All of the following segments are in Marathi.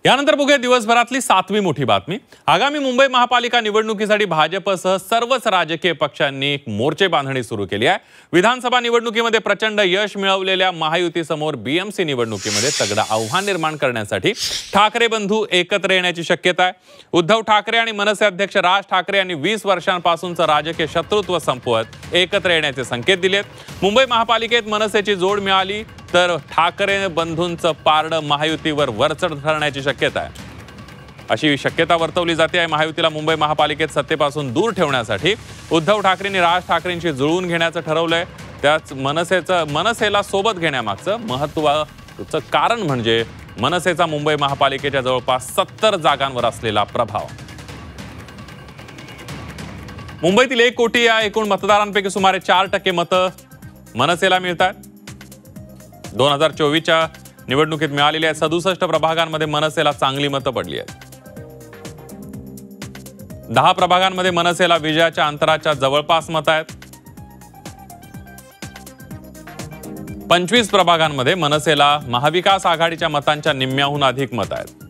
यानंतर बघूया दिवसभरातली 7वी मोठी बातमी। आगामी मुंबई महापालिका निवडणुकीसाठी भाजपसह सर्वच राजकीय पक्षांनी मोर्चे बांधणी सुरू केली आहे। विधानसभा निवडणुकीमध्ये प्रचंड यश मिळवलेल्या महायुतीसमोर बीएमसी निवडणुकीमध्ये तगडं आव्हान निर्माण करण्यासाठी ठाकरे बंधू एकत्र येण्याची शक्यता आहे। उद्धव ठाकरे आणि मनसे अध्यक्ष राज ठाकरे यांनी 20 वर्षांपासूनचं राजकीय शत्रुत्व संपवत एकत्र येण्याचे संकेत दिलेत। मुंबई महापालिकेत मनसेची जोड मिळाली तर ठाकरे बंधूंचं पारडं महायुतीवर वरचढ ठरण्याची शक्यता आहे, अशी शक्यता वर्तवली जाते आहे। महायुतीला मुंबई महापालिकेत सत्तेपासून दूर ठेवण्यासाठी उद्धव ठाकरेंनी राज ठाकरेंची जुळवून घेण्याचं ठरवलंय। त्याच मनसेला सोबत घेण्यामागचं महत्त्वाचं कारण म्हणजे मनसेचा मुंबई महापालिकेच्या जवळपास 70 जागांवर असलेला प्रभाव। मुंबईतील 1 कोटी या एकूण मतदारांपैकी सुमारे 4% मतं मनसेला मिळतात। 2024च्या निवडणुकीत मिळालेल्या 67 प्रभागांमध्ये मनसेला चांगली मतं पडली आहेत। 10 प्रभागांमध्ये मनसेला विजयाच्या अंतराच्या जवळपास मतं आहेत। 25 प्रभागांमध्ये मनसेला महाविकास आघाडीच्या मतांच्या निम्म्याहून अधिक मतं आहेत।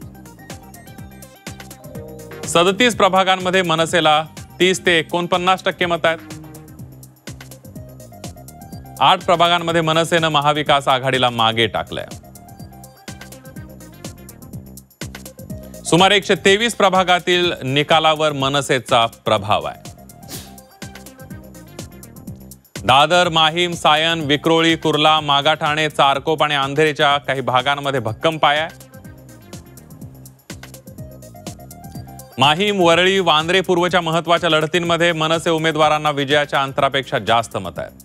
37 प्रभागांमध्ये मनसेला 30 ते 49% मतं आहेत। 8 प्रभागांमध्ये मनसेनं महाविकास आघाडीला मागे टाकलंय। सुमारे 123 प्रभागातील निकालावर मनसेचा प्रभाव आहे। दादर, माहीम, सायन, विक्रोळी, कुर्ला, मागाठाणे, चारकोप आणि अंधेरीच्या काही भागांमध्ये भक्कम पाय आहे। माहीम, वरळी, वांद्रे पूर्वच्या महत्वाच्या लढतींमध्ये मनसे उमेदवारांना विजयाच्या अंतरापेक्षा जास्त मतं आहेत।